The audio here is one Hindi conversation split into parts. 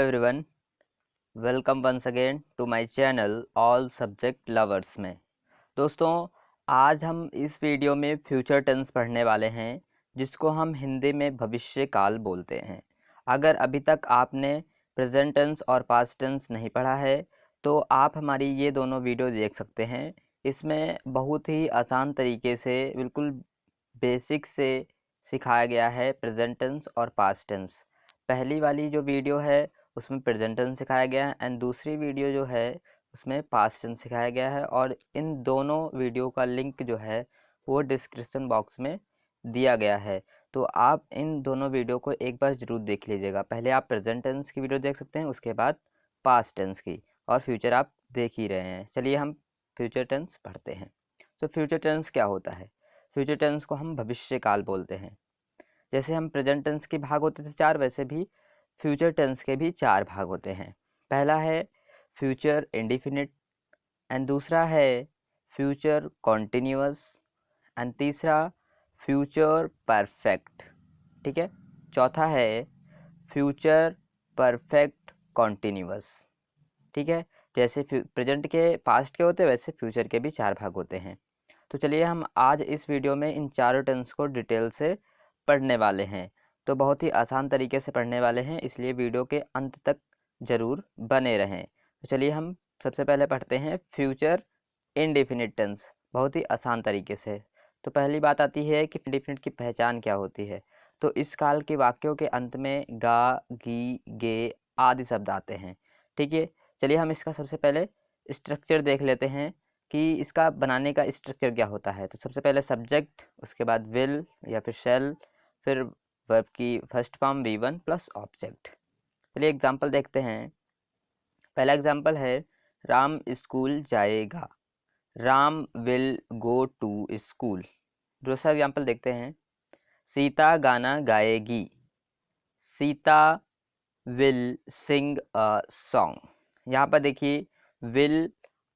Everyone, welcome once again to my channel all subject lovers में। दोस्तों, आज हम इस वीडियो में फ्यूचर टेंस पढ़ने वाले हैं, जिसको हम हिंदी में भविष्य काल बोलते हैं। अगर अभी तक आपने प्रेजेंट टेंस और पास्ट टेंस नहीं पढ़ा है तो आप हमारी ये दोनों वीडियो देख सकते हैं। इसमें बहुत ही आसान तरीके से बिल्कुल बेसिक से सिखाया गया है प्रेजेंट टेंस और पास्ट टेंस। पहली वाली जो वीडियो है उसमें प्रेजेंट टेंस सिखाया गया है एंड दूसरी वीडियो जो है उसमें पास्ट टेंस सिखाया गया है, और इन दोनों वीडियो का लिंक जो है वो डिस्क्रिप्शन बॉक्स में दिया गया है। तो आप इन दोनों वीडियो को एक बार ज़रूर देख लीजिएगा। पहले आप प्रेजेंट टेंस की वीडियो देख सकते हैं, उसके बाद पास्ट टेंस की, और फ्यूचर आप देख ही रहे हैं। चलिए हम फ्यूचर टेंस पढ़ते हैं। तो फ्यूचर टेंस क्या होता है? फ्यूचर टेंस को हम भविष्य काल बोलते हैं। जैसे हम प्रेजेंट टेंस के भाग होते थे 4, वैसे भी फ्यूचर टेंस के भी 4 भाग होते हैं। पहला है फ्यूचर इंडिफिनिट, एंड दूसरा है फ्यूचर कॉन्टिन्यूअस, एंड तीसरा फ्यूचर परफेक्ट। ठीक है। चौथा है फ्यूचर परफेक्ट कॉन्टिन्यूअस। ठीक है। जैसे प्रेजेंट के पास्ट के होते हैं, वैसे फ्यूचर के भी 4 भाग होते हैं। तो चलिए हम आज इस वीडियो में इन चारों टेंस को डिटेल से पढ़ने वाले हैं। तो बहुत ही आसान तरीके से पढ़ने वाले हैं, इसलिए वीडियो के अंत तक ज़रूर बने रहें। तो चलिए हम सबसे पहले पढ़ते हैं फ्यूचर इंडेफिनिट टेंस, बहुत ही आसान तरीके से। तो पहली बात आती है कि इंडेफिनिट की पहचान क्या होती है। तो इस काल के वाक्यों के अंत में गा, गी, गे आदि शब्द आते हैं। ठीक है। चलिए हम इसका सबसे पहले स्ट्रक्चर देख लेते हैं कि इसका बनाने का स्ट्रक्चर क्या होता है। तो सबसे पहले सब्जेक्ट, उसके बाद विल या फिर शैल, फिर वर्ब की first form V1 plus object. चलिए एग्जांपल देखते हैं। पहला एग्जांपल है राम स्कूल जाएगा। Ram will go to school. दूसरा एग्जांपल देखते हैं। सीता गाना गाएगी। Sita will sing a song. यहाँ पर देखिए विल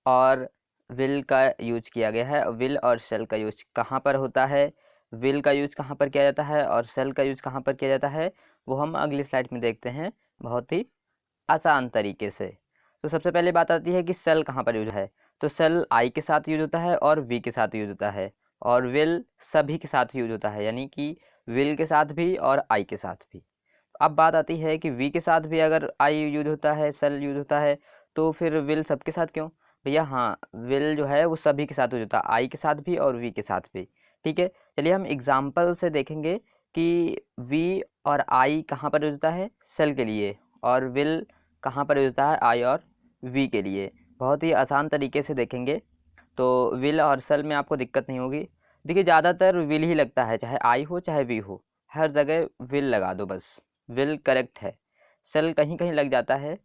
और विल का यूज किया गया है। विल और शेल का यूज कहाँ पर होता है, विल का यूज कहाँ पर किया जाता है और शेल का यूज कहाँ पर किया जाता है, वो हम अगली स्लाइड में देखते हैं बहुत ही आसान तरीके से। तो सबसे पहले बात आती है कि शेल कहाँ पर यूज है। तो शेल आई के साथ यूज होता है और वी के साथ यूज होता है, और विल सभी के साथ यूज होता है, यानी कि विल के साथ भी और आई के साथ भी। अब बात आती है कि वी के साथ भी अगर आई यूज होता है, सेल यूज होता है, तो फिर विल सबके साथ क्यों? भैया हाँ, विल जो है वो सभी के साथ यूज होता है, आई के साथ भी और वी के साथ भी। ठीक है। चलिए हम एग्जाम्पल से देखेंगे कि वी और आई कहाँ पर यूज होता है, सेल के लिए, और विल कहाँ पर यूज होता है, आई और वी के लिए। बहुत ही आसान तरीके से देखेंगे तो विल और सेल में आपको दिक्कत नहीं होगी। देखिए ज़्यादातर विल ही लगता है, चाहे आई हो चाहे वी हो, हर जगह विल लगा दो बस, विल करेक्ट है। सेल कहीं कहीं लग जाता है,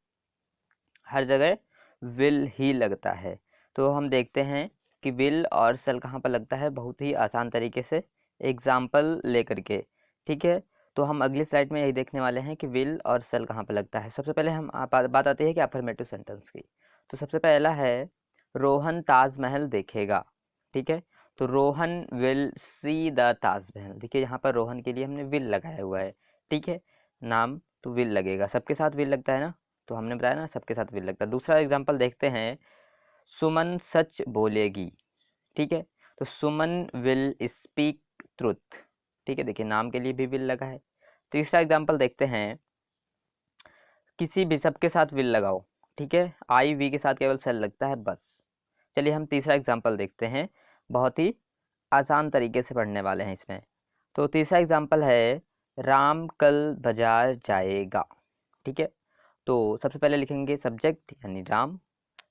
हर जगह विल ही लगता है। तो हम देखते हैं कि विल और सेल कहाँ पर लगता है, बहुत ही आसान तरीके से एग्जाम्पल लेकर के। ठीक है। तो हम अगली स्लाइड में यही देखने वाले हैं कि विल और सेल कहाँ पर लगता है। सबसे पहले हम बात आती है कि अफर्मेटिव सेंटेंस की। तो सबसे पहला है रोहन ताजमहल देखेगा। ठीक है। तो Rohan will see the Taj Mahal. देखिए यहाँ पर रोहन के लिए हमने विल लगाया हुआ है। ठीक है। नाम तो विल लगेगा, सबके साथ विल लगता है ना, तो हमने बताया ना सबके साथ विल लगता है। दूसरा एग्जांपल देखते हैं। सुमन सच बोलेगी। ठीक है। तो सुमन विल स्पीक ट्रुथ। ठीक है। देखिए नाम के लिए भी विल लगा है। तीसरा एग्जांपल देखते हैं। किसी भी सबके साथ विल लगाओ। ठीक है। आई वी के साथ केवल सेल लगता है बस। चलिए हम तीसरा एग्जांपल देखते हैं, बहुत ही आसान तरीके से पढ़ने वाले हैं इसमें। तो तीसरा एग्जांपल है राम कल बाजार जाएगा। ठीक है। तो सबसे पहले लिखेंगे सब्जेक्ट यानी राम।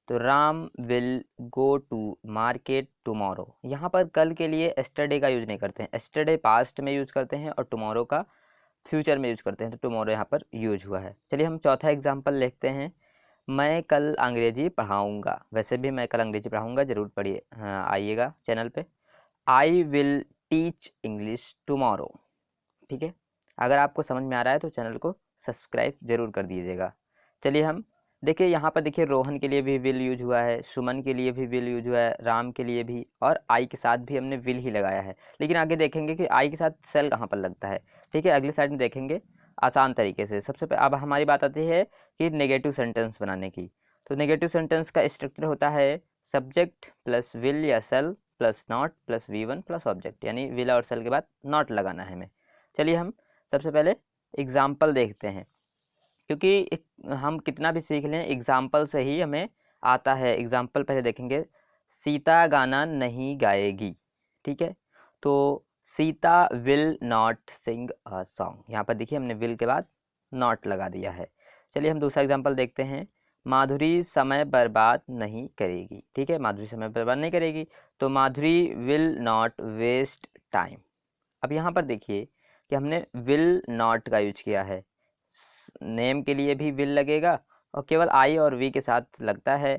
तो Ram will go to market tomorrow. यहाँ पर कल के लिए एस्टरडे का यूज नहीं करते हैं, एस्टरडे पास्ट में यूज करते हैं और टुमारो का फ्यूचर में यूज करते हैं, तो टुमारो यहाँ पर यूज हुआ है। चलिए हम चौथा एग्जाम्पल लिखते हैं। मैं कल अंग्रेजी पढ़ाऊँगा। वैसे भी मैं कल अंग्रेजी पढ़ाऊँगा, ज़रूर पढ़िए, हाँ आइएगा चैनल पे। I will teach English tomorrow. ठीक है। अगर आपको समझ में आ रहा है तो चैनल को सब्सक्राइब जरूर कर दीजिएगा। चलिए हम देखिए, यहाँ पर देखिए रोहन के लिए भी विल यूज हुआ है, सुमन के लिए भी विल यूज हुआ है, राम के लिए भी, और आई के साथ भी हमने विल ही लगाया है। लेकिन आगे देखेंगे कि आई के साथ सेल कहाँ पर लगता है। ठीक है। अगली साइड में देखेंगे। आसान तरीके से। सबसे अब हमारी बात आती है कि नेगेटिव सेंटेंस बनाने की। तो नेगेटिव सेंटेंस का स्ट्रक्चर होता है सब्जेक्ट प्लस विल या shall plus not plus V1 plus object, यानी विल और सेल के बाद नॉट लगाना है हमें। चलिए हम सबसे पहले एग्जाम्पल देखते हैं, क्योंकि हम कितना भी सीख लें एग्जाम्पल से ही हमें आता है। एग्जाम्पल पहले देखेंगे, सीता गाना नहीं गाएगी, ठीक है। तो Sita will not sing a song, यहाँ पर देखिए हमने विल के बाद नॉट लगा दिया है। चलिए हम दूसरा एग्जाम्पल देखते हैं, माधुरी समय बर्बाद नहीं करेगी, ठीक है, माधुरी समय बर्बाद नहीं करेगी, तो माधुरी विल नॉट वेस्ट टाइम। अब यहाँ पर देखिए कि हमने विल नॉट का यूज किया है, नेम के लिए भी विल लगेगा और केवल आई और वी के साथ लगता है।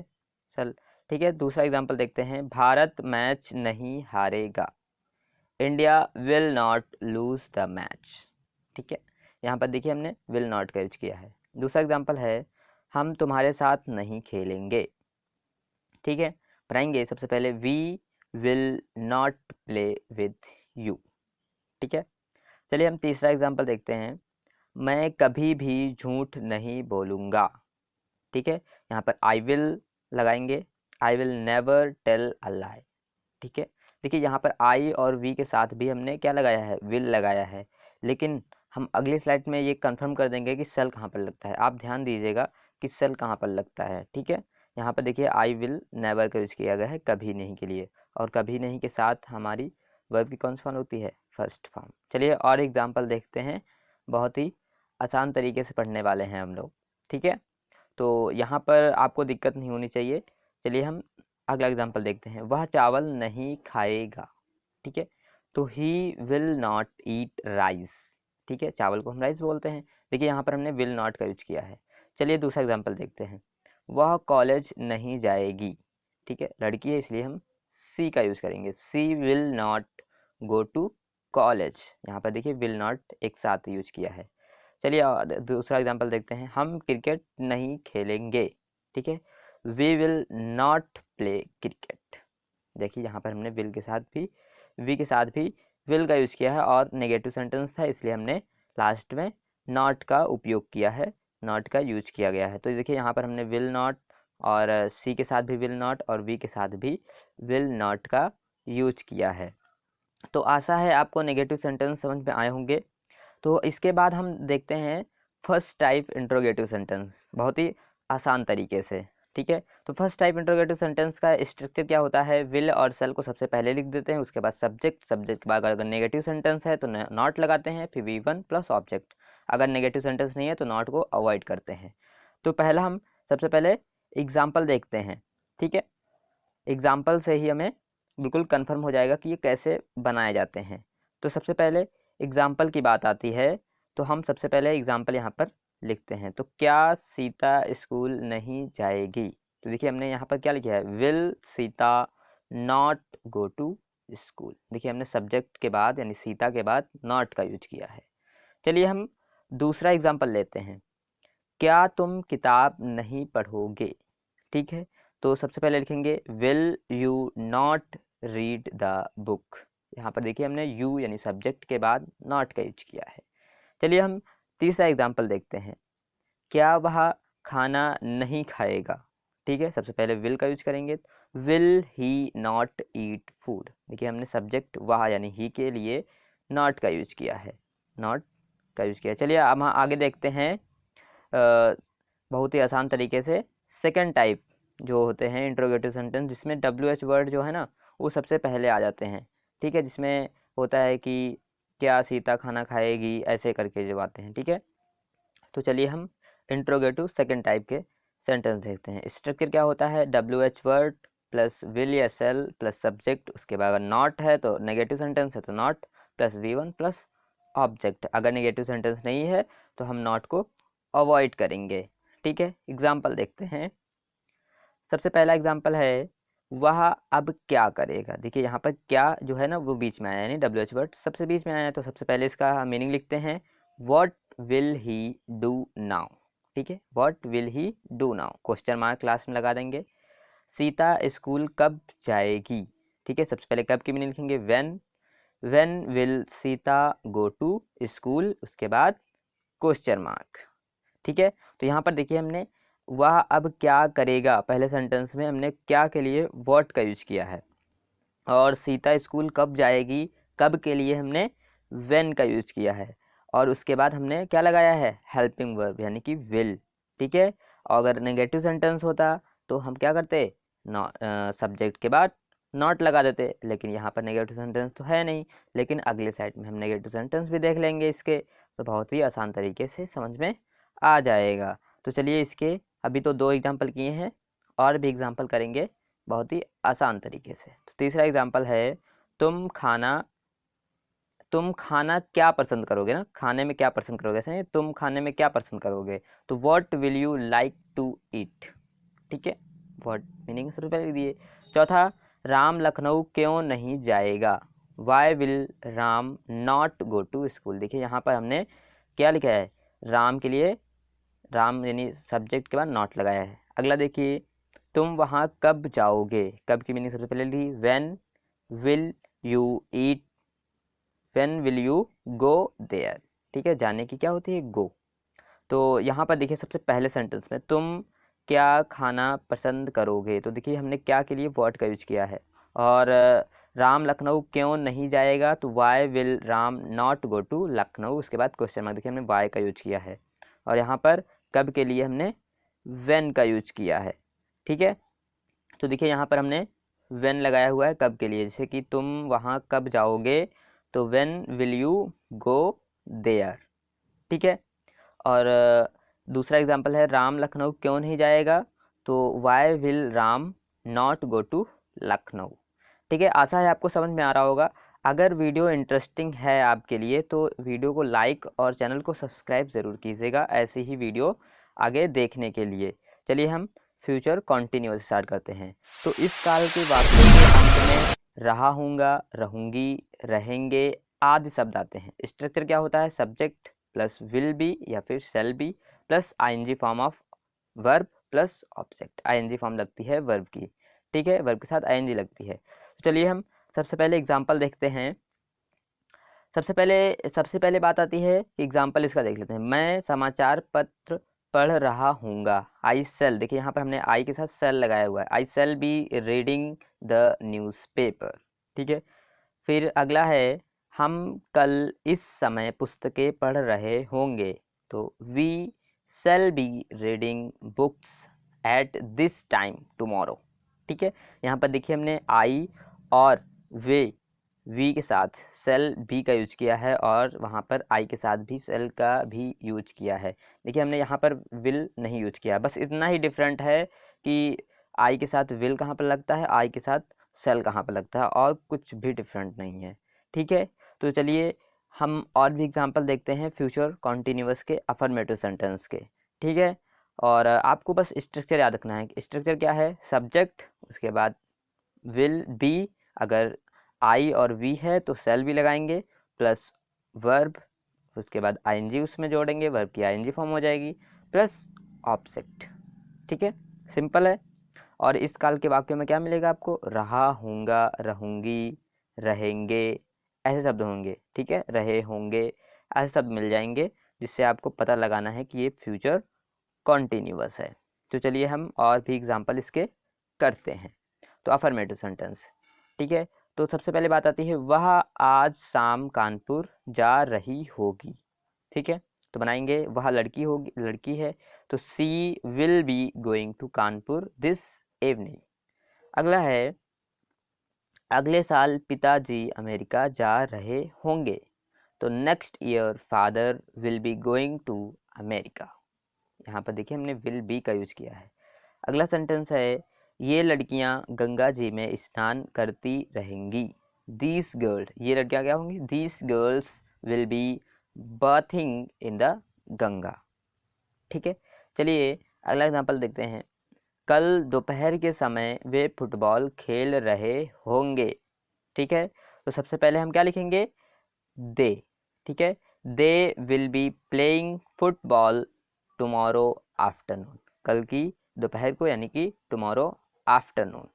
चल ठीक है, दूसरा एग्जांपल देखते हैं, भारत मैच नहीं हारेगा, India will not lose the match, ठीक है। यहाँ पर देखिए हमने विल नॉट का यूज किया है। दूसरा एग्जांपल है, हम तुम्हारे साथ नहीं खेलेंगे, ठीक है, बनाएंगे सबसे पहले we will not play with you, ठीक है। चलिए हम तीसरा एग्जांपल देखते हैं, मैं कभी भी झूठ नहीं बोलूँगा, ठीक है, यहाँ पर आई विल लगाएंगे, I will never tell a lie, ठीक है। देखिए यहाँ पर आई और वी के साथ भी हमने क्या लगाया है, विल लगाया है, लेकिन हम अगली स्लाइड में ये कंफर्म कर देंगे कि सेल कहाँ पर लगता है। आप ध्यान दीजिएगा कि सेल कहाँ पर लगता है, ठीक है। यहाँ पर देखिए आई विल नेवर का यूज किया गया है कभी नहीं के लिए, और कभी नहीं के साथ हमारी वर्ब की कौन सी फॉर्म होती है, फर्स्ट फॉर्म। चलिए और एग्जाम्पल देखते हैं, बहुत ही आसान तरीके से पढ़ने वाले हैं हम लोग, ठीक है, तो यहाँ पर आपको दिक्कत नहीं होनी चाहिए। चलिए हम अगला एग्जाम्पल देखते हैं, वह चावल नहीं खाएगा, ठीक है, तो ही विल नॉट ईट राइस, ठीक है, चावल को हम राइस बोलते हैं। देखिए यहाँ पर हमने विल नॉट का यूज किया है। चलिए दूसरा एग्जाम्पल देखते हैं, वह कॉलेज नहीं जाएगी, ठीक है, लड़की है इसलिए हम सी का यूज करेंगे, she will not go to college, यहाँ पर देखिए विल नॉट एक साथ यूज किया है। चलिए और दूसरा एग्जांपल देखते हैं, हम क्रिकेट नहीं खेलेंगे, ठीक है, we will not play cricket. देखिए यहाँ पर हमने विल के साथ भी वी के साथ भी विल का यूज़ किया है, और नेगेटिव सेंटेंस था इसलिए हमने लास्ट में नॉट का उपयोग किया है, नॉट का यूज किया गया है। तो देखिए यहाँ पर हमने विल नॉट और सी के साथ भी विल नॉट और वी के साथ भी विल नॉट का यूज किया है। तो आशा है आपको नेगेटिव सेंटेंस समझ में आए होंगे। तो इसके बाद हम देखते हैं फर्स्ट टाइप इंट्रोगेटिव सेंटेंस, बहुत ही आसान तरीके से, ठीक है। तो फर्स्ट टाइप इंट्रोगेटिव सेंटेंस का स्ट्रक्चर क्या होता है, विल और सेल को सबसे पहले लिख देते हैं, उसके बाद सब्जेक्ट, सब्जेक्ट के बाद अगर नेगेटिव सेंटेंस है तो नॉट लगाते हैं, फिर V1 प्लस ऑब्जेक्ट, अगर नेगेटिव सेंटेंस नहीं है तो नॉट को अवॉइड करते हैं। तो पहला हम सबसे पहले एग्जाम्पल देखते हैं, ठीक है, एग्जाम्पल से ही हमें बिल्कुल कन्फर्म हो जाएगा कि ये कैसे बनाए जाते हैं। तो सबसे पहले एग्जाम्पल की बात आती है, तो हम सबसे पहले एग्जाम्पल यहाँ पर लिखते हैं, तो क्या सीता स्कूल नहीं जाएगी, तो देखिए हमने यहाँ पर क्या लिखा है, will Sita not go to school. देखिए हमने सब्जेक्ट के बाद यानी सीता के बाद नॉट का यूज किया है। चलिए हम दूसरा एग्जाम्पल लेते हैं, क्या तुम किताब नहीं पढ़ोगे, ठीक है, तो सबसे पहले लिखेंगे will you not read the book. यहाँ पर देखिए हमने यू यानी सब्जेक्ट के बाद नॉट का यूज किया है। चलिए हम तीसरा एग्जाम्पल देखते हैं, क्या वह खाना नहीं खाएगा, ठीक है, सबसे पहले विल का यूज करेंगे, will he not eat food. देखिए हमने सब्जेक्ट वह यानी ही के लिए नॉट का यूज किया है, नॉट का यूज किया। चलिए हम आगे देखते हैं बहुत ही आसान तरीके से सेकंड टाइप जो होते हैं इंट्रोगेटिव सेंटेंस, जिसमें WH वर्ड जो है ना वो सबसे पहले आ जाते हैं, ठीक है, जिसमें होता है कि क्या सीता खाना खाएगी, ऐसे करके जब आते हैं, ठीक है। तो चलिए हम इंट्रोगेटिव सेकंड टाइप के सेंटेंस देखते हैं। स्ट्रक्चर क्या होता है, WH वर्ड प्लस विल या सेल प्लस सब्जेक्ट, उसके बाद अगर नॉट है तो नेगेटिव सेंटेंस है तो not plus V1 plus object, अगर नेगेटिव सेंटेंस नहीं है तो हम नॉट को अवॉइड करेंगे, ठीक है। एग्जाम्पल देखते हैं, सबसे पहला एग्जाम्पल है, वह अब क्या करेगा। देखिए यहाँ पर क्या जो है ना वो बीच में आया, यानी WH वर्ड सबसे बीच में आया है, तो सबसे पहले इसका मीनिंग लिखते हैं, what will he do now, ठीक है, what will he do now, question mark class में लगा देंगे। सीता स्कूल कब जाएगी, ठीक है, सबसे पहले कब की मीनिंग लिखेंगे, when will Sita go to school, उसके बाद क्वेश्चन मार्क। ठीक है, तो यहाँ पर देखिए हमने वह अब क्या करेगा, पहले सेंटेंस में हमने क्या के लिए व्हाट का यूज किया है, और सीता स्कूल कब जाएगी, कब के लिए हमने व्हेन का यूज किया है, और उसके बाद हमने क्या लगाया है, हेल्पिंग वर्ब यानी कि विल। ठीक है, अगर नेगेटिव सेंटेंस होता तो हम क्या करते, सब्जेक्ट के बाद नॉट लगा देते, लेकिन यहाँ पर नेगेटिव सेंटेंस तो है नहीं, लेकिन अगले साइड में हम नेगेटिव सेंटेंस भी देख लेंगे इसके, तो बहुत ही आसान तरीके से समझ में आ जाएगा। तो चलिए इसके अभी तो 2 एग्जाम्पल किए हैं, और भी एग्जाम्पल करेंगे बहुत ही आसान तरीके से। तो तीसरा एग्जाम्पल है, तुम खाना क्या पसंद करोगे ना, खाने में क्या पसंद करोगे, ऐसे तुम खाने में क्या पसंद करोगे, तो what will you like to eat. ठीक है, व्हाट मीनिंग सबसे पहले दिए। चौथा, राम लखनऊ क्यों नहीं जाएगा, why will Ram not go to school. देखिए यहाँ पर हमने क्या लिखा है, राम के लिए राम यानी सब्जेक्ट के बाद नॉट लगाया है। अगला देखिए, तुम वहाँ कब जाओगे, कब की मीनिंग सबसे पहले ली, when will you eat, when will you go there. ठीक है, जाने की क्या होती है, गो। तो यहाँ पर देखिए सबसे पहले सेंटेंस में तुम क्या खाना पसंद करोगे, तो देखिए हमने क्या के लिए व्हाट का यूज किया है, और राम लखनऊ क्यों नहीं जाएगा, तो why will Ram not go to Lucknow, उसके बाद क्वेश्चन मार्क, देखिए हमने वाई का यूज किया है, और यहाँ पर कब के लिए हमने व्हेन का यूज किया है। ठीक है, तो देखिए यहाँ पर हमने व्हेन लगाया हुआ है कब के लिए, जैसे कि तुम वहाँ कब जाओगे, तो when will you go there. ठीक है, और दूसरा एग्जांपल है, राम लखनऊ क्यों नहीं जाएगा, तो why will Ram not go to Lucknow. ठीक है, आशा है आपको समझ में आ रहा होगा। अगर वीडियो इंटरेस्टिंग है आपके लिए तो वीडियो को लाइक और चैनल को सब्सक्राइब ज़रूर कीजिएगा, ऐसे ही वीडियो आगे देखने के लिए। चलिए हम फ्यूचर कॉन्टिन्यूअस स्टार्ट करते हैं। तो इस काल के वाक्य के अंत में रहा हूँगा, रहूँगी, रहेंगे आदि शब्द आते हैं। स्ट्रक्चर क्या होता है, सब्जेक्ट प्लस विल बी या फिर shall be plus ING form of verb plus object. ING form लगती है वर्ब की। ठीक है, वर्ब के साथ आईएनजी लगती है। तो चलिए हम सबसे पहले एग्जांपल देखते हैं। सबसे पहले बात आती है कि एग्जांपल इसका देख लेते हैं। मैं समाचार पत्र पढ़ रहा हूँगा, आई सेल, देखिए यहाँ पर हमने आई के साथ सेल लगाया हुआ है, I shall be reading the newspaper. ठीक है, फिर अगला है, हम कल इस समय पुस्तकें पढ़ रहे होंगे, तो we shall be reading books at this time tomorrow. ठीक है, यहाँ पर देखिए हमने आई और वी के साथ सेल बी का यूज किया है, और वहाँ पर आई के साथ भी सेल का भी यूज किया है। देखिए हमने यहाँ पर विल नहीं यूज किया, बस इतना ही डिफरेंट है कि आई के साथ विल कहाँ पर लगता है, आई के साथ सेल कहाँ पर लगता है, और कुछ भी डिफरेंट नहीं है। ठीक है, तो चलिए हम और भी एग्जांपल देखते हैं फ्यूचर कॉन्टिन्यूअस के अफर्मेटिव सेंटेंस के। ठीक है, और आपको बस स्ट्रक्चर याद रखना है। स्ट्रक्चर क्या है, सब्जेक्ट, उसके बाद विल बी, अगर आई और वी है तो सेल भी लगाएंगे, प्लस वर्ब, उसके बाद आईएनजी उसमें जोड़ेंगे, वर्ब की आईएनजी फॉर्म हो जाएगी, प्लस ऑब्जेक्ट। ठीक है, सिंपल है। और इस काल के वाक्यों में क्या मिलेगा आपको, रहा हूँगा, रहूँगी, रहेंगे, ऐसे शब्द होंगे। ठीक है, रहे होंगे ऐसे शब्द मिल जाएंगे, जिससे आपको पता लगाना है कि ये फ्यूचर कॉन्टिन्यूअस है। तो चलिए हम और भी एग्जांपल इसके करते हैं। तो अफर्मेटिव सेंटेंस। ठीक है, तो सबसे पहले बात आती है, वह आज शाम कानपुर जा रही होगी। ठीक है, तो बनाएंगे, वह लड़की होगी, लड़की है, तो she will be going to Kanpur this evening. अगला है, अगले साल पिताजी अमेरिका जा रहे होंगे, तो next year father will be going to America. यहाँ पर देखिए हमने विल बी का यूज किया है। अगला सेंटेंस है, ये लड़कियां गंगा जी में स्नान करती रहेंगी, दीज गर्ल्स, ये लड़कियां क्या होंगी, these girls will be bathing in the Ganga. ठीक है, चलिए अगला एग्जांपल देखते हैं। कल दोपहर के समय वे फुटबॉल खेल रहे होंगे। ठीक है, तो सबसे पहले हम क्या लिखेंगे, दे। ठीक है, they will be playing football tomorrow afternoon, कल की दोपहर को यानी कि टुमारो आफ्टरनून।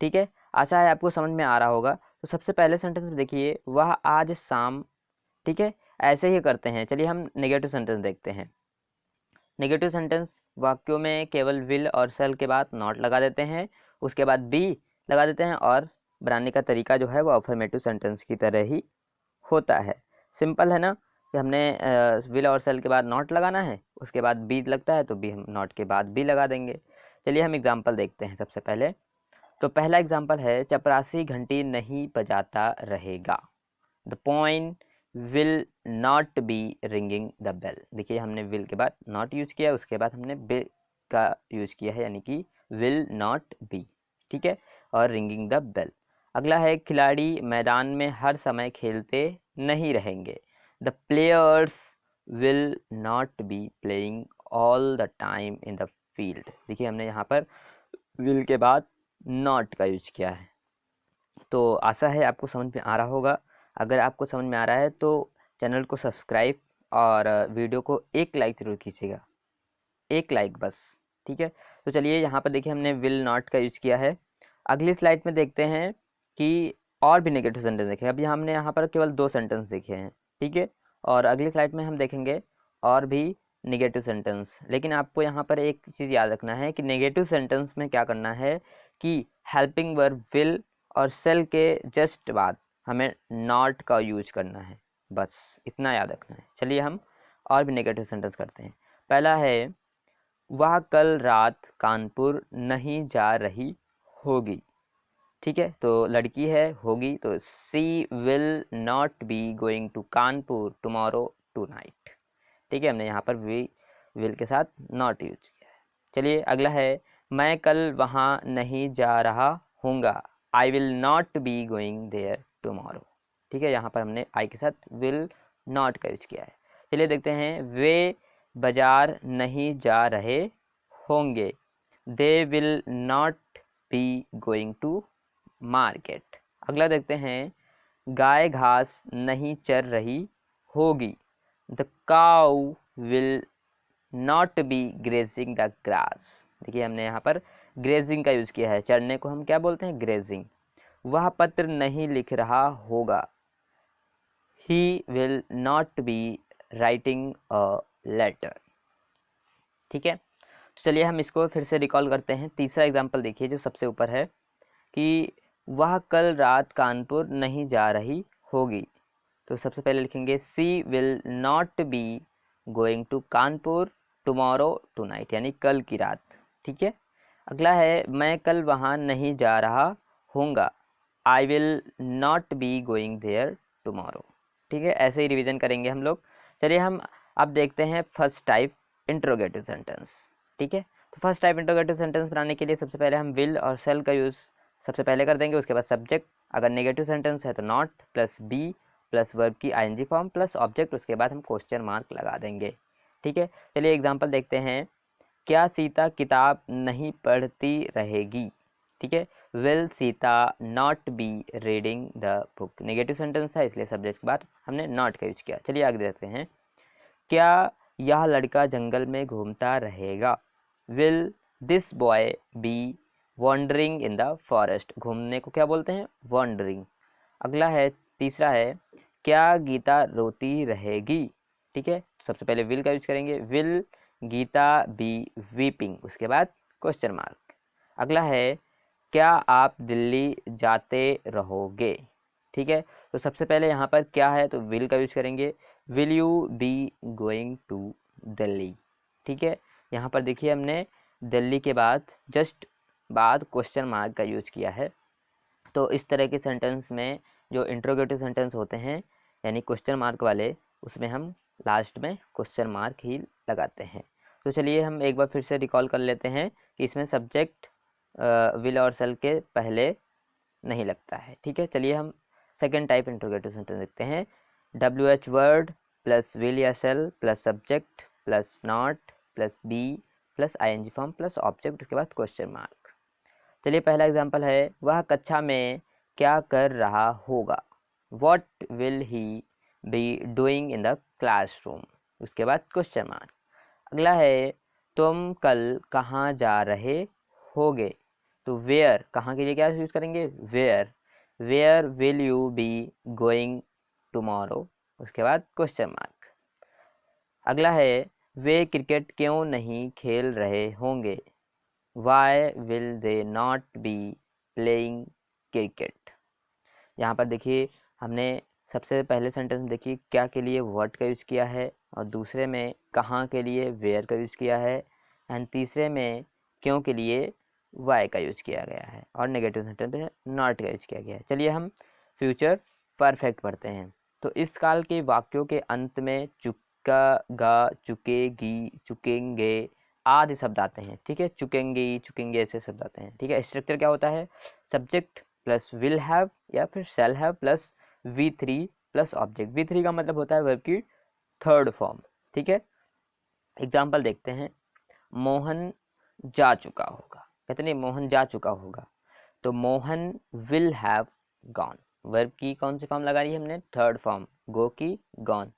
ठीक है, आशा है आपको समझ में आ रहा होगा। तो सबसे पहले सेंटेंस में देखिए, वह आज शाम, ठीक है, ऐसे ही करते हैं। चलिए हम नेगेटिव सेंटेंस देखते हैं। नेगेटिव सेंटेंस वाक्यों में केवल विल और सेल के बाद नॉट लगा देते हैं, उसके बाद बी लगा देते हैं, और बनाने का तरीका जो है वो अफर्मेटिव सेंटेंस की तरह ही होता है। सिंपल है ना, कि हमने विल और सेल के बाद नॉट लगाना है, उसके बाद बी लगता है तो बी हम नॉट के बाद बी लगा देंगे। चलिए हम एग्जाम्पल देखते हैं सबसे पहले। तो पहला एग्जाम्पल है, चपरासी घंटी नहीं बजाता रहेगा। The point will not be ringing the bell. देखिए हमने विल के बाद नॉट यूज किया, उसके बाद हमने बी का यूज किया है, यानी कि विल नॉट बी, ठीक है, और रिंगिंग द बेल। अगला है, खिलाड़ी मैदान में हर समय खेलते नहीं रहेंगे। The players will not be playing all the time in the field. देखिए हमने यहाँ पर विल के बाद नॉट का यूज किया है। तो आशा है आपको समझ में आ रहा होगा। अगर आपको समझ में आ रहा है तो चैनल को सब्सक्राइब और वीडियो को एक लाइक ज़रूर कीजिएगा, एक लाइक बस, ठीक है। तो चलिए यहाँ पर देखिए हमने विल नॉट का यूज किया है। अगली स्लाइड में देखते हैं कि और भी नेगेटिव सेंटेंस देखें। अभी हमने यहाँ पर केवल 2 सेंटेंस देखे हैं, ठीक है, और अगली स्लाइड में हम देखेंगे और भी नेगेटिव सेंटेंस। लेकिन आपको यहाँ पर एक चीज़ याद रखना है कि नेगेटिव सेंटेंस में क्या करना है कि हेल्पिंग वर्ब विल और सेल के जस्ट बाद हमें नॉट का यूज करना है, बस इतना याद रखना है। चलिए हम और भी नेगेटिव सेंटेंस करते हैं। पहला है, वह कल रात कानपुर नहीं जा रही होगी। ठीक है, तो लड़की है, होगी, तो she will not be going to Kanpur tomorrow tonight. ठीक है, हमने यहाँ पर भी विल के साथ नॉट यूज किया है। चलिए अगला है, मैं कल वहाँ नहीं जा रहा हूँगा। I will not be going there tomorrow. ठीक है, यहाँ पर हमने आई के साथ विल नॉट का यूज किया है। चलिए देखते हैं, वे बाजार नहीं जा रहे होंगे। They will not be going to market. अगला देखते हैं, गाय घास नहीं चर रही होगी। The cow will not be grazing the grass. देखिए हमने यहाँ पर ग्रेजिंग का यूज किया है, चरने को हम क्या बोलते हैं, ग्रेजिंग। वह पत्र नहीं लिख रहा होगा। He will not be writing a letter. ठीक है, तो चलिए हम इसको फिर से रिकॉल करते हैं। तीसरा एग्जाम्पल देखिए जो सबसे ऊपर है, कि वह कल रात कानपुर नहीं जा रही होगी। तो सबसे पहले लिखेंगे, she will not be going to Kanpur tomorrow tonight, यानी कल की रात। ठीक है, अगला है, मैं कल वहाँ नहीं जा रहा होऊंगा। I will not be going there tomorrow. ठीक है, ऐसे ही रिवीजन करेंगे हम लोग। चलिए हम अब देखते हैं फर्स्ट टाइप इंट्रोगेटिव सेंटेंस। ठीक है, तो फर्स्ट टाइप इंट्रोगेटिव सेंटेंस बनाने के लिए सबसे पहले हम विल और सेल का यूज़ सबसे पहले कर देंगे, उसके बाद सब्जेक्ट, अगर नेगेटिव सेंटेंस है तो not plus be plus verb की आईएनजी फॉर्म प्लस ऑब्जेक्ट, उसके बाद हम क्वेश्चन मार्क लगा देंगे। ठीक है, चलिए एग्जांपल देखते हैं। क्या सीता किताब नहीं पढ़ती रहेगी। ठीक है, will Sita not be reading the book. Negative sentence था इसलिए सब्जेक्ट के बाद हमने नॉट का यूज किया। चलिए आगे देखते हैं, क्या यह लड़का जंगल में घूमता रहेगा। Will this boy be wandering in the forest. घूमने को क्या बोलते हैं, वॉन्डरिंग। अगला है, तीसरा है, क्या गीता रोती रहेगी। ठीक है, सबसे पहले विल का यूज करेंगे, विल गीता बी वीपिंग, उसके बाद क्वेश्चन मार्क। अगला है, क्या आप दिल्ली जाते रहोगे। ठीक है, तो सबसे पहले यहाँ पर क्या है, तो विल का यूज करेंगे, will you be going to Delhi. ठीक है, यहाँ पर देखिए हमने दिल्ली के बाद जस्ट बाद क्वेश्चन मार्क का यूज किया है। तो इस तरह के सेंटेंस में जो इंट्रोगेटिव सेंटेंस होते हैं यानी क्वेश्चन मार्क वाले, उसमें हम लास्ट में क्वेश्चन मार्क ही लगाते हैं। तो चलिए हम एक बार फिर से रिकॉल कर लेते हैं कि इसमें सब्जेक्ट विल और सेल के पहले नहीं लगता है। ठीक है, चलिए हम सेकेंड टाइप इंट्रोगेटिव सेंटेंस देखते हैं। WH वर्ड प्लस विल या shall plus subject plus not plus be plus ING form plus object, उसके बाद क्वेश्चन मार्क। चलिए पहला एग्जांपल है, वह कक्षा में क्या कर रहा होगा। What will he be doing in the classroom, उसके बाद क्वेश्चन मार्क। अगला है, तुम कल कहाँ जा रहे होगे। तो वेयर, कहाँ के लिए क्या यूज़ करेंगे, where. Where will you be going tomorrow. उसके बाद क्वेश्चन मार्क। अगला है वे क्रिकेट क्यों नहीं खेल रहे होंगे, why will they not be playing cricket. यहाँ पर देखिए हमने सबसे पहले सेंटेंस में देखिए क्या के लिए व्हाट का यूज़ किया है, और दूसरे में कहाँ के लिए वेयर का यूज़ किया है, एंड तीसरे में क्यों के लिए वाई का यूज़ किया गया है, और नेगेटिव सेंटेंस में नॉट का यूज़ किया गया है। चलिए हम फ्यूचर परफेक्ट पढ़ते हैं। तो इस काल के वाक्यों के अंत में चुका, गा, चुकेगी, चुकेंगे आदि शब्द आते हैं। ठीक है, चुकेंगे, चुकेंगे ऐसे शब्द आते हैं। ठीक है, स्ट्रक्चर क्या होता है, सब्जेक्ट प्लस विल हैव या फिर shall have plus V3 plus object. V3 का मतलब होता है वर्ब की थर्ड फॉर्म। ठीक है, एग्जाम्पल देखते हैं। मोहन जा चुका होगा, कहते नहीं मोहन जा चुका होगा, तो Mohan will have gone, verb की कौन सी फॉर्म लगा रही है हमने, थर्ड फॉर्म, गो की गॉन।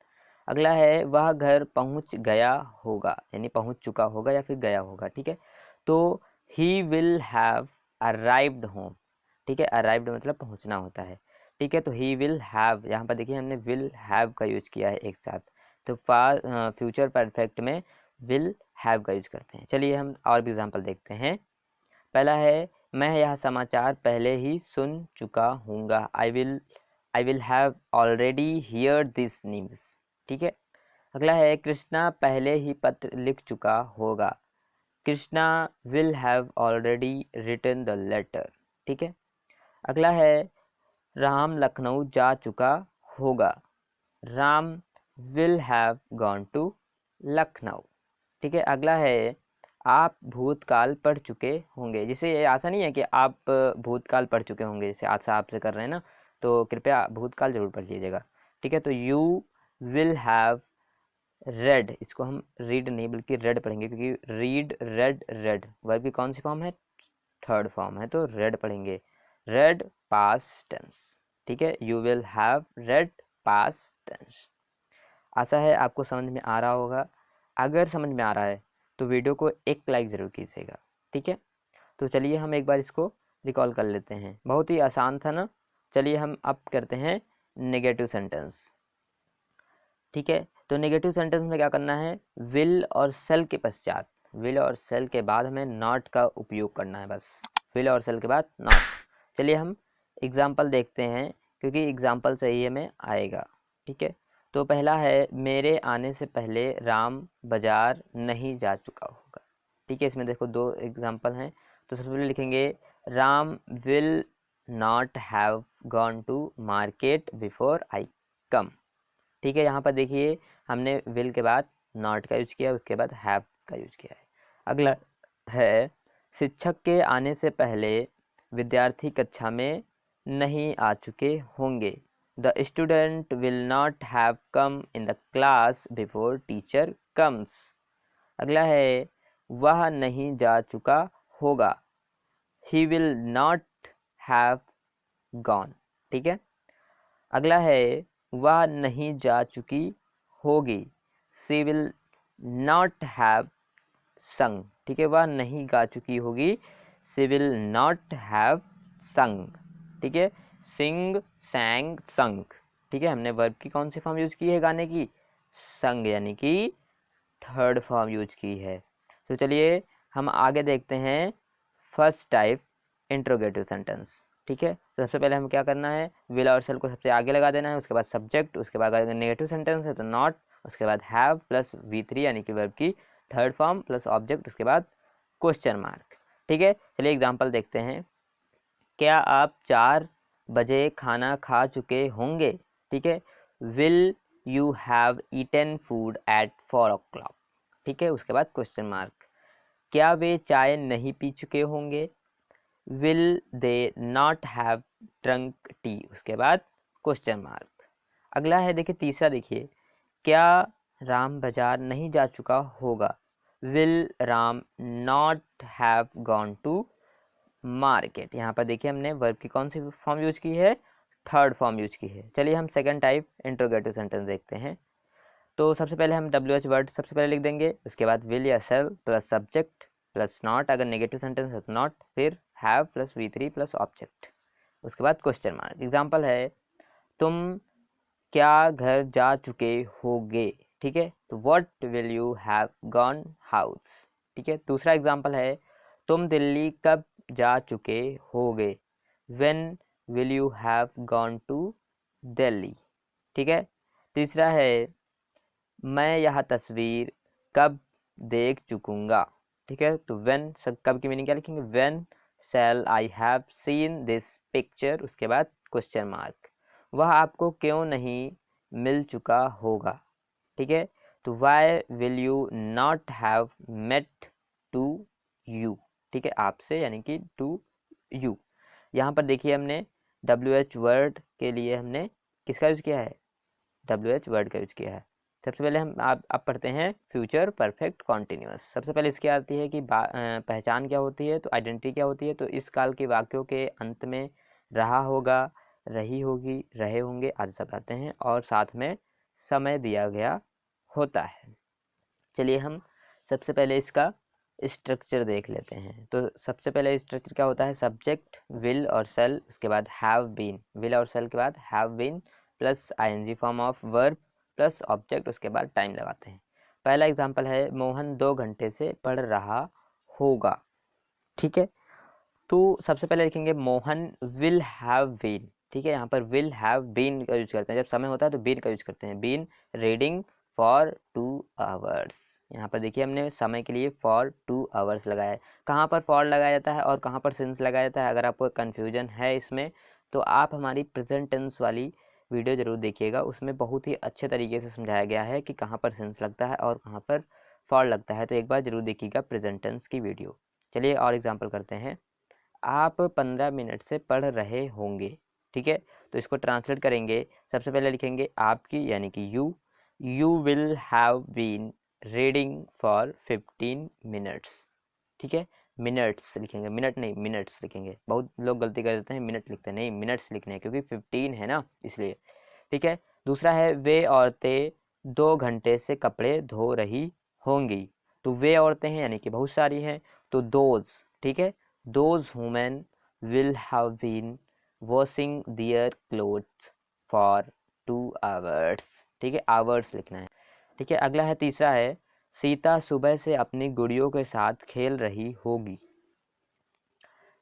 अगला है वह घर पहुंच गया होगा, यानी पहुंच चुका होगा या फिर गया होगा। ठीक है, तो he will have arrived home. ठीक है, अराइव्ड मतलब पहुंचना होता है। ठीक है, तो ही विल हैव, यहाँ पर देखिए हमने विल हैव का यूज किया है एक साथ, तो फ्यूचर परफेक्ट में विल हैव का यूज करते हैं। चलिए हम और भी एग्जांपल देखते हैं। पहला है मैं यह समाचार पहले ही सुन चुका हूँगा, I will have already hear this news. ठीक है, अगला है कृष्णा पहले ही पत्र लिख चुका होगा, Krishna will have already written the letter. ठीक है, अगला है राम लखनऊ जा चुका होगा, Ram will have gone to Lucknow. ठीक है, अगला है आप भूतकाल पढ़ चुके होंगे, जिसे ये ऐसा नहीं है कि आप भूतकाल पढ़ चुके होंगे, जैसे आज से आपसे कर रहे हैं ना, तो कृपया भूतकाल जरूर पढ़ लीजिएगा। ठीक है, तो यू विल हैव रेड, इसको हम रीड नहीं बल्कि रेड पढ़ेंगे, क्योंकि रीड, रेड, रेड वर्ब की कौन सी फॉर्म है, थर्ड फॉर्म है, तो रेड पढ़ेंगे, रेड पास्ट टेंस। ठीक है, you will have read past tense. आशा है आपको समझ में आ रहा होगा। अगर समझ में आ रहा है तो वीडियो को एक लाइक ज़रूर कीजिएगा। ठीक है, तो चलिए हम एक बार इसको रिकॉल कर लेते हैं, बहुत ही आसान था ना। चलिए हम अब करते हैं नेगेटिव सेंटेंस। ठीक है, तो नेगेटिव सेंटेंस में क्या करना है, विल और सेल के पश्चात, विल और सेल के बाद हमें नॉट का उपयोग करना है, बस विल और सेल के बाद नॉट। चलिए हम एग्जाम्पल देखते हैं, क्योंकि एग्जाम्पल से ही हमें आएगा। ठीक है, तो पहला है मेरे आने से पहले राम बाजार नहीं जा चुका होगा। ठीक है, इसमें देखो दो एग्जाम्पल हैं, तो सबसे पहले लिखेंगे Ram will not have gone to market before I come. ठीक है, यहाँ पर देखिए हमने विल के बाद नॉट का यूज किया, उसके बाद हैव का यूज किया है। अगला है शिक्षक के आने से पहले विद्यार्थी कक्षा में नहीं आ चुके होंगे, the student will not have come in the class before teacher comes. अगला है वह नहीं जा चुका होगा, he will not have gone. ठीक है, अगला है वह नहीं जा चुकी होगी, सी विल नॉट हैव संग। ठीक है, वह नहीं गा चुकी होगी, सी विल नॉट हैव संग। ठीक है, सिंग, सैंग, संग। ठीक है, हमने वर्ब की कौन सी फॉर्म यूज की है गाने की, संग, यानी कि थर्ड फॉर्म यूज की है। तो चलिए हम आगे देखते हैं फर्स्ट टाइप, इंट्रोगेटिव सेंटेंस। ठीक है, तो सबसे पहले हमें क्या करना है, विल और सेल को सबसे आगे लगा देना है, उसके बाद सब्जेक्ट, उसके बाद अगर नेगेटिव सेंटेंस है तो नॉट, उसके बाद हैव प्लस V3 यानी कि वर्ब की थर्ड फॉर्म प्लस ऑब्जेक्ट, उसके बाद क्वेश्चन मार्क। ठीक है, चलिए एग्जांपल देखते हैं। क्या आप 4 बजे खाना खा चुके होंगे। ठीक है, will you have eaten food at 4 o'clock। ठीक है, उसके बाद क्वेश्चन मार्क। क्या वे चाय नहीं पी चुके होंगे, will they not have drunk T, उसके बाद क्वेश्चन मार्क। अगला है देखिए तीसरा, देखिए क्या राम बाजार नहीं जा चुका होगा, will Ram not have gone to market. यहाँ पर देखिए हमने वर्ब की कौन सी फॉर्म यूज की है, थर्ड फॉर्म यूज की है। चलिए हम सेकंड टाइप इंट्रोगेटिव सेंटेंस देखते हैं। तो सबसे पहले हम WH वर्ड सबसे पहले लिख देंगे, उसके बाद विल या shall plus subject plus not, अगर नेगेटिव सेंटेंस है तो नॉट, फिर have plus V3 plus object, उसके बाद क्वेश्चन मार्क। एग्जाम्पल है तुम क्या घर जा चुके होगे, ठीक है। तो what will you have gone house, ठीक है। दूसरा एग्जांपल है, तुम दिल्ली कब जा चुके होगे, when will you have gone to Delhi, ठीक है। तीसरा है, मैं यह तस्वीर कब देख चुकूंगा, ठीक है। तो व्हेन, कब की मीनिंग क्या लिखेंगे, when shall I have seen this picture, उसके बाद क्वेश्चन मार्क। वह आपको क्यों नहीं मिल चुका होगा, ठीक है। तो why will you not have met to you, ठीक है, आपसे यानी कि टू यू। यहाँ पर देखिए हमने WH वर्ड के लिए हमने किसका यूज़ किया है, WH वर्ड का यूज़ किया है। सबसे पहले हम आप पढ़ते हैं फ्यूचर परफेक्ट कॉन्टिन्यूअस। सबसे पहले इसकी आती है कि पहचान क्या होती है, तो आइडेंटिटी क्या होती है। तो इस काल के वाक्यों के अंत में रहा होगा, रही होगी, रहे होंगे आदि शब्द आते हैं और साथ में समय दिया गया होता है। चलिए हम सबसे पहले इसका स्ट्रक्चर देख लेते हैं। तो सबसे पहले स्ट्रक्चर क्या होता है, सब्जेक्ट विल और सेल, उसके बाद हैव बीन, विल और सेल के बाद have been plus ING form of verb plus object, उसके बाद टाइम लगाते हैं। पहला एग्जांपल है, मोहन 2 घंटे से पढ़ रहा होगा, ठीक है। तो सबसे पहले लिखेंगे मोहन विल हैव बीन, ठीक है। यहाँ पर विल हैव बीन का यूज करते हैं, जब समय होता है तो बीन का यूज करते हैं। बीन रीडिंग फॉर 2 आवर्स, यहाँ पर देखिए हमने समय के लिए फॉर 2 आवर्स लगाया है। कहाँ पर फॉर लगाया जाता है और कहाँ पर सिंस लगाया जाता है, अगर आपको कन्फ्यूजन है इसमें तो आप हमारी प्रेजेंट टेंस वाली वीडियो जरूर देखिएगा, उसमें बहुत ही अच्छे तरीके से समझाया गया है कि कहाँ पर सिंस लगता है और कहाँ पर फॉर लगता है। तो एक बार जरूर देखिएगा प्रेजेंट टेंस की वीडियो। चलिए और एग्जाम्पल करते हैं, आप 15 मिनट से पढ़ रहे होंगे, ठीक है। तो इसको ट्रांसलेट करेंगे, सबसे पहले लिखेंगे आपकी यानी कि you will have been reading for 15 minutes, ठीक है। मिनट्स लिखेंगे, मिनट नहीं मिनट्स लिखेंगे, बहुत लोग गलती कर देते हैं, मिनट लिखते हैं, नहीं मिनट्स लिखने हैं क्योंकि 15 है ना इसलिए, ठीक है। दूसरा है, वे औरतें 2 घंटे से कपड़े धो रही होंगी। तो वे औरतें हैं यानी कि बहुत सारी हैं, तो दोज, ठीक है। Those women will have been washing their clothes for 2 hours, ठीक है, आवर्स लिखना है, ठीक है। अगला है, तीसरा है, सीता सुबह से अपनी गुड़ियों के साथ खेल रही होगी।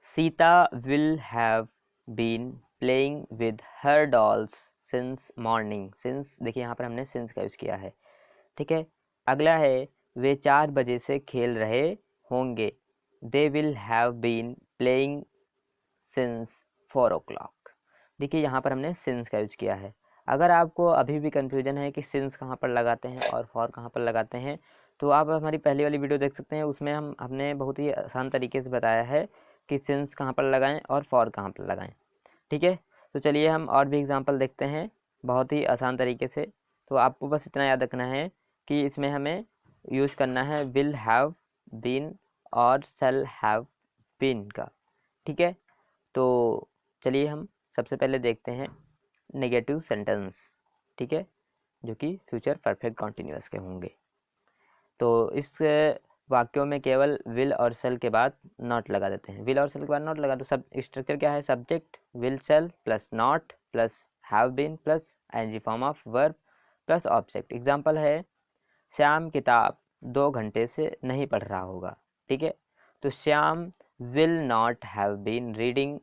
Sita will have been playing with her dolls since morning, since देखिए यहाँ पर हमने सिंस का यूज़ किया है, ठीक है। अगला है, वे 4 बजे से खेल रहे होंगे। They will have been playing since 4 o'clock, देखिए यहाँ पर हमने सिंस का यूज किया है। अगर आपको अभी भी कंफ्यूजन है कि सिंस कहाँ पर लगाते हैं और फॉर कहाँ पर लगाते हैं, तो आप हमारी पहली वाली वीडियो देख सकते हैं, उसमें हमने बहुत ही आसान तरीके से बताया है कि सिंस कहाँ पर लगाएं और फॉर कहाँ पर लगाएं, ठीक है। तो चलिए हम और भी एग्जांपल देखते हैं बहुत ही आसान तरीके से। तो आपको बस इतना याद रखना है कि इसमें हमें यूज करना है विल हैव बीन और शैल हैव बीन का, ठीक है। तो चलिए हम सबसे पहले देखते हैं नेगेटिव सेंटेंस, ठीक है, जो कि फ्यूचर परफेक्ट कॉन्टिन्यूअस के होंगे। तो इस वाक्यों में केवल विल और सेल के बाद नॉट लगा देते हैं, विल और सेल के बाद नॉट लगा। तो सब स्ट्रक्चर क्या है, subject will shall plus not plus have been plus ING form of verb plus object. Example है, श्याम किताब 2 घंटे से नहीं पढ़ रहा होगा, ठीक है। तो Shyam will not have been reading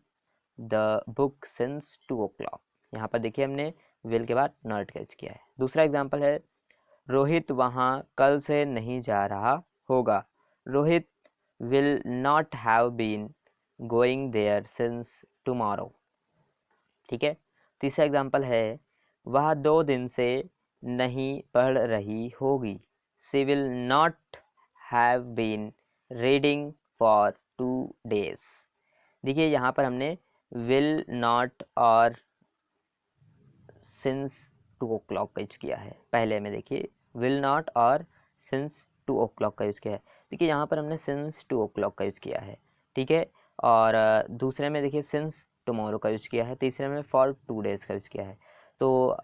the book since 2 o'clock, यहाँ पर देखिए हमने विल के बाद नॉट का यूज किया है। दूसरा एग्जाम्पल है, रोहित वहाँ कल से नहीं जा रहा होगा। Rohit will not have been going there since tomorrow, ठीक है। तीसरा एग्जाम्पल है, वह 2 दिन से नहीं पढ़ रही होगी। She will not have been reading for 2 days, देखिए यहाँ पर हमने विल नॉट और सिंस 2 o'clock का यूज किया है। पहले में देखिए विल नॉट और सिंस 2 o'clock का यूज किया है, देखिए यहाँ पर हमने सिंस 2 o'clock का यूज किया है, ठीक है। और दूसरे में देखिए सिंस टुमारो का यूज किया है, तीसरे में फॉर 2 days का यूज किया है। तो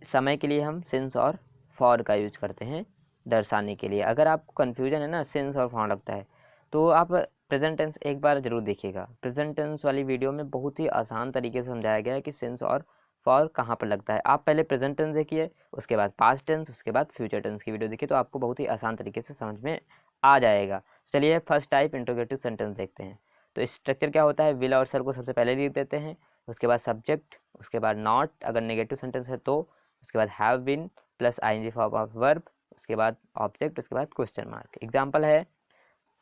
समय के लिए हम सिंस और फॉर का यूज करते हैं दर्शाने के लिए। अगर आपको कन्फ्यूजन है ना सिंस और फॉर लगता है, तो आप प्रेजेंट टेंस एक बार जरूर देखिएगा। प्रेजेंट टेंस वाली वीडियो में बहुत ही आसान तरीके से समझाया गया है कि सिंस और फॉर कहाँ पर लगता है। आप पहले प्रेजेंट टेंस देखिए, उसके बाद पास्ट टेंस, उसके बाद फ्यूचर टेंस की वीडियो देखिए, तो आपको बहुत ही आसान तरीके से समझ में आ जाएगा। चलिए फर्स्ट टाइप इंट्रोगेटिव सेंटेंस देखते हैं। तो स्ट्रक्चर क्या होता है, विल और शैल को सबसे पहले लिख देते हैं, उसके बाद सब्जेक्ट, उसके बाद नॉट अगर नेगेटिव सेंटेंस है तो, उसके बाद have been plus ING form of verb, उसके बाद ऑब्जेक्ट, उसके बाद क्वेश्चन मार्क। एग्जाम्पल है,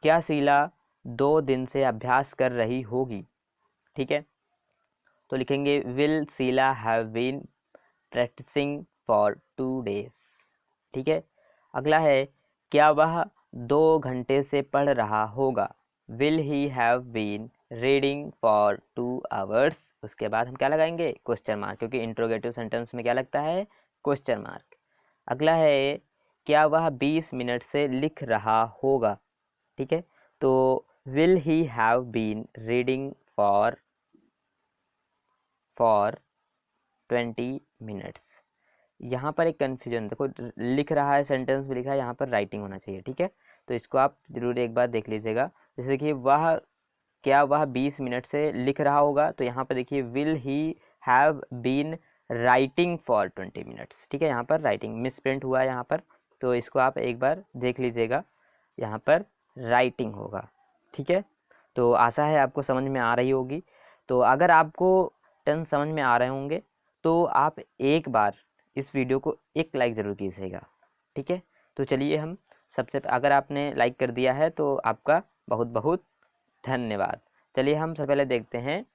क्या शीला 2 दिन से अभ्यास कर रही होगी। ठीक है, तो लिखेंगे will Sheela have been practising for 2 days। ठीक है, अगला है, क्या वह 2 घंटे से पढ़ रहा होगा। Will he have been reading for 2 hours। उसके बाद हम क्या लगाएंगे, क्वेश्चन मार्क, क्योंकि इंट्रोगेटिव सेंटेंस में क्या लगता है, क्वेश्चन मार्क। अगला है, क्या वह 20 मिनट से लिख रहा होगा। ठीक है, तो will he have been reading for 20 minutes। यहाँ पर एक कन्फ्यूजन देखो, लिख रहा है सेंटेंस में लिखा है, यहाँ पर राइटिंग होना चाहिए। ठीक है, तो इसको आप जरूर एक बार देख लीजिएगा। जैसे देखिए, क्या वह 20 मिनट से लिख रहा होगा, तो यहाँ पर देखिए will he have been writing for 20 minutes। ठीक है, यहाँ पर राइटिंग मिस प्रिंट हुआ है यहाँ पर, तो इसको आप एक बार देख लीजिएगा, यहाँ पर राइटिंग होगा। ठीक है, तो आशा है आपको समझ में आ रही होगी। तो अगर आपको टेंस समझ में आ रहे होंगे तो आप एक बार इस वीडियो को एक लाइक ज़रूर कीजिएगा। ठीक है, तो चलिए हम अगर आपने लाइक कर दिया है तो आपका बहुत बहुत धन्यवाद। चलिए हम सबसे पहले देखते हैं,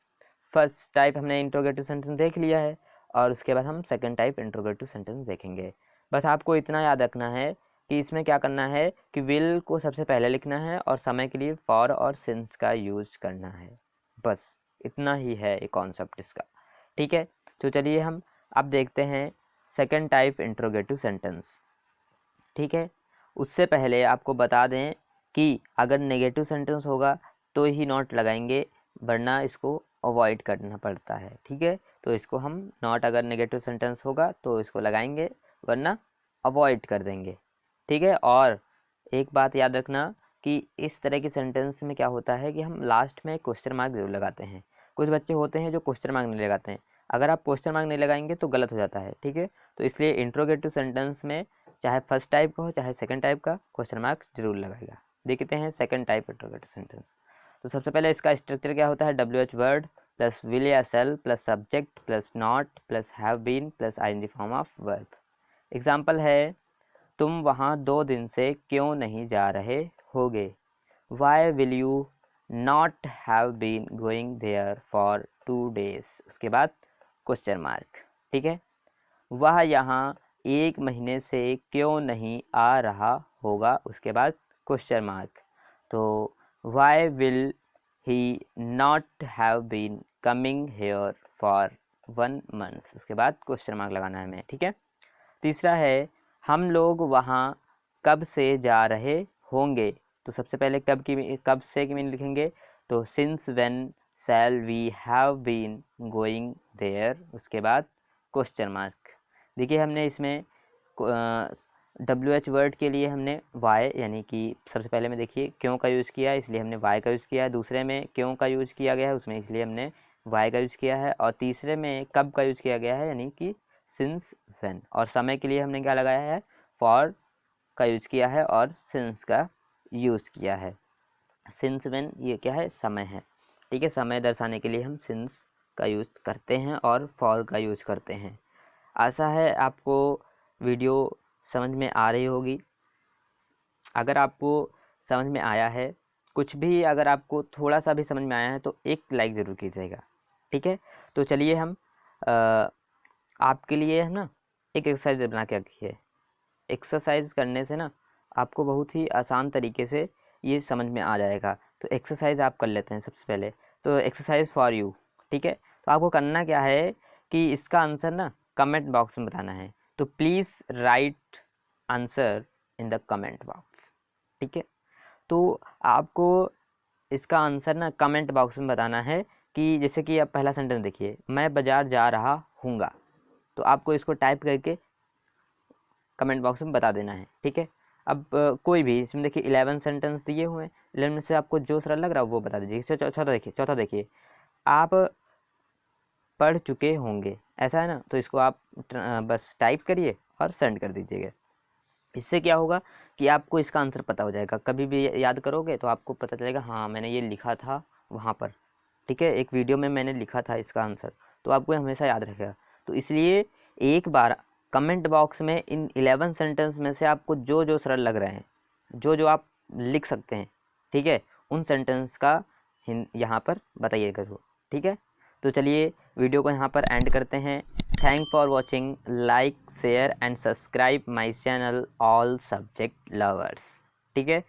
फर्स्ट टाइप हमने इंट्रोगेटिव सेंटेंस देख लिया है, और उसके बाद हम सेकंड टाइप इंट्रोगेटिव सेंटेंस देखेंगे। बस आपको इतना याद रखना है कि इसमें क्या करना है कि विल को सबसे पहले लिखना है और समय के लिए फॉर और सिंस का यूज करना है। बस इतना ही है ये कॉन्सेप्ट इसका। ठीक है, तो चलिए हम अब देखते हैं सेकंड टाइप इंट्रोगेटिव सेंटेंस। ठीक है, उससे पहले आपको बता दें कि अगर नेगेटिव सेंटेंस होगा तो ही नॉट लगाएंगे, वरना इसको अवॉइड करना पड़ता है। ठीक है, तो इसको हम नॉट, अगर नेगेटिव सेंटेंस होगा तो इसको लगाएंगे, वरना अवॉइड कर देंगे। ठीक है, और एक बात याद रखना कि इस तरह की सेंटेंस में क्या होता है कि हम लास्ट में क्वेश्चन मार्क जरूर लगाते हैं। कुछ बच्चे होते हैं जो क्वेश्चन मार्क नहीं लगाते हैं, अगर आप क्वेश्चन मार्क नहीं लगाएंगे तो गलत हो जाता है। ठीक है, तो इसलिए इंट्रोगेटिव सेंटेंस में चाहे फर्स्ट टाइप का हो चाहे सेकंड टाइप का, क्वेश्चन मार्क जरूर लगाएगा। देखते हैं सेकंड टाइप इंट्रोगेटिव सेंटेंस। तो सबसे पहले इसका स्ट्रक्चर क्या होता है, WH वर्ड प्लस विल या shall plus subject plus not plus have been plus ING form of verb. Example है, तुम वहाँ 2 दिन से क्यों नहीं जा रहे होगे। Why will you not have been going there for 2 days। उसके बाद क्वेश्चन मार्क। ठीक है, वह यहाँ 1 महीने से क्यों नहीं आ रहा होगा। उसके बाद क्वेश्चन मार्क। तो why will he not have been coming here for 1 month। उसके बाद क्वेश्चन मार्क लगाना है हमें। ठीक है, तीसरा है, हम लोग वहाँ कब से जा रहे होंगे। तो सबसे पहले कब से की मीनिंग लिखेंगे, तो since when shall we have been going there. उसके बाद क्वेश्चन मार्क। देखिए हमने इसमें WH वर्ड के लिए हमने वाई, यानी कि सबसे पहले में देखिए क्यों का यूज़ किया है, इसलिए हमने वाई का यूज़ किया है। दूसरे में क्यों का यूज़ किया गया है उसमें, इसलिए हमने वाई का यूज़ किया है। और तीसरे में कब का यूज़ किया गया है, यानी कि सिंस व्हेन। और समय के लिए हमने क्या लगाया है, फॉर का यूज किया है और सिंस का यूज किया है। सिंस व्हेन ये क्या है, समय है। ठीक है, समय दर्शाने के लिए हम सिंस का यूज करते हैं और फॉर का यूज करते हैं। आशा है आपको वीडियो समझ में आ रही होगी। अगर आपको समझ में आया है, कुछ भी अगर आपको थोड़ा सा भी समझ में आया है तो एक लाइक ज़रूर कीजिएगा। ठीक है, तो चलिए हम आपके लिए है ना एक एक्सरसाइज बना के रखी है। एक्सरसाइज करने से ना आपको बहुत ही आसान तरीके से ये समझ में आ जाएगा। तो एक्सरसाइज आप कर लेते हैं सबसे पहले। तो एक्सरसाइज फॉर यू। ठीक है, तो आपको करना क्या है कि इसका आंसर ना कमेंट बॉक्स में बताना है। तो please write answer in the comment box. ठीक है, तो आपको इसका आंसर ना कमेंट बॉक्स में बताना है कि जैसे कि आप पहला सेंटेंस देखिए, मैं बाज़ार जा रहा हूँगा। तो आपको इसको टाइप करके कमेंट बॉक्स में बता देना है। ठीक है, अब कोई भी इसमें देखिए 11 सेंटेंस दिए हुए हैं, 11 में से आपको जो सरल लग रहा है वो बता दीजिए। चौथा देखिए, आप पढ़ चुके होंगे, ऐसा है ना। तो इसको आप बस टाइप करिए और सेंड कर दीजिएगा। इससे क्या होगा कि आपको इसका आंसर पता हो जाएगा, कभी भी याद करोगे तो आपको पता चलेगा हाँ मैंने ये लिखा था वहाँ पर, ठीक है, एक वीडियो में मैंने लिखा था इसका आंसर, तो आपको हमेशा याद रखेगा। तो इसलिए एक बार कमेंट बॉक्स में इन 11 सेंटेंस में से आपको जो जो सरल लग रहे हैं, जो जो आप लिख सकते हैं, ठीक है, उन सेंटेंस का यहाँ पर बताइएगा जरूर, ठीक है। तो चलिए वीडियो को यहाँ पर एंड करते हैं। Thank for watching, like share and subscribe my channel all subject lovers, ठीक है।